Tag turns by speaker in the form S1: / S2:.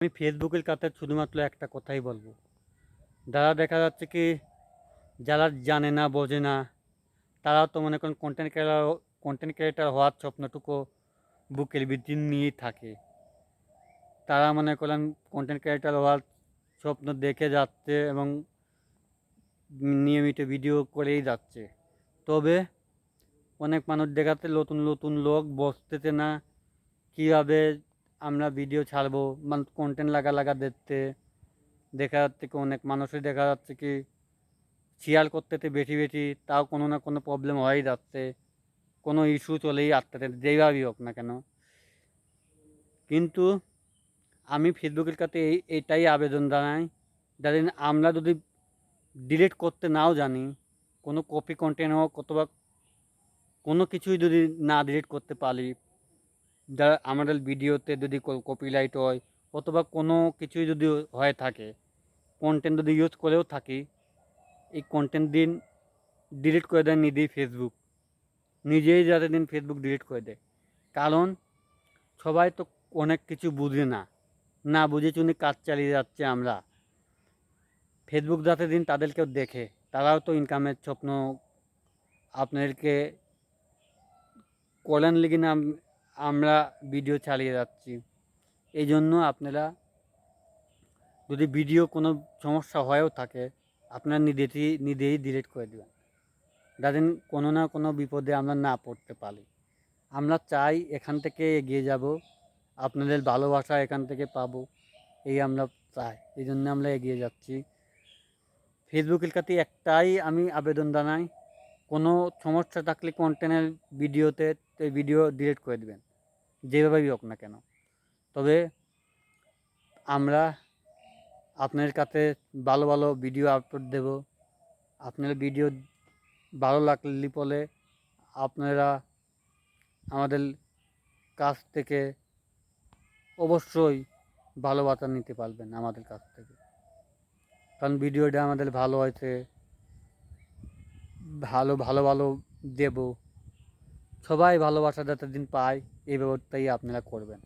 S1: আমি ফেসবুকের কাছে শুধুমাত্র একটা কথাই বলবো, যারা দেখা যাচ্ছে কি যারা জানে না বোঝে না, তারাও তো মনে করেন কন্টেন্ট ক্রিয়েটার হওয়ার স্বপ্নটুকু বুকের ভিতর নিয়েই থাকে। তারা মনে করেন কন্টেন্ট ক্রিয়েটার হওয়ার স্বপ্ন দেখে যাচ্ছে এবং নিয়মিত ভিডিও করেই যাচ্ছে। তবে অনেক মানুষ দেখাচ্ছে, নতুন নতুন লোক বসতেছে না কীভাবে আমরা ভিডিও ছাড়বো, মানে কন্টেন্ট লাগা দেখতে দেখা যাচ্ছে কি অনেক মানুষই দেখা যাচ্ছে কি শেয়ার করতেতে বেশি বেশি, তাও কোনো না কোনো প্রবলেম হয়েই যাচ্ছে, কোনো ইস্যু চলেই আসতেছে যেইভাবেই হোক না কেন। কিন্তু আমি ফেসবুকের কাছে এটাই আবেদন জানাই, যাদের আমরা যদি ডিলিট করতে নাও জানি, কোনো কপি কন্টেন্ট হোক অথবা কোনো কিছুই যদি না ডিলিট করতে পারি, যা আমাদের ভিডিওতে যদি কপিরাইট হয় অথবা কোনো কিছুই যদি হয়ে থাকে, কন্টেন্ট যদি ইউজ করেও থাকি, এই কন্টেন্ট দিন ডিলিট করে দেয় নিজেই ফেসবুক, নিজেই যাতে দিন ফেসবুক ডিলিট করে দেয়। কারণ সবাই তো অনেক কিছু বুঝে না, না বুঝে চুনি কাজ চালিয়ে যাচ্ছে আমরা। ফেসবুক যাতে দিন তাদেরকেও দেখে, তারাও তো ইনকামের স্বপ্ন আপনাদেরকে কল্যাণ লিগে না আমরা ভিডিও চালিয়ে যাচ্ছি। এই জন্য আপনারা যদি ভিডিও কোনো সমস্যা হয়েও থাকে, আপনারা নিজেই ডিলিট করে দেবেন, যাতে কোনো না কোনো বিপদে আমরা না পড়তে পারি। আমরা চাই এখান থেকে এগিয়ে যাব, আপনাদের ভালোবাসা এখান থেকে পাবো, এই আমরা চাই, এই জন্য আমরা এগিয়ে যাচ্ছি। ফেসবুকের কাছে একটাই আমি আবেদন জানাই, কোনো সমস্যা থাকলে কন্টেন্টের ভিডিওতে ভিডিও ডিলিট করে দেবেন, যেভাবেই হোক না কেন। তবে আমরা আপনাদের কাছে ভালো ভালো ভিডিও আপলোড দেব। আপনার ভিডিও ভালো লাগলে পরে আপনারা আমাদের কাছ থেকে অবশ্যই ভালোবাসা নিতে পারবেন আমাদের কাছ থেকে, কারণ ভিডিওটা আমাদের ভালো হয়েছে, ভালো ভালো ভালো দেব, সবাই ভালোবাসা যাতে দিন পায় এই ব্যবস্থাই আপনারা করবেন।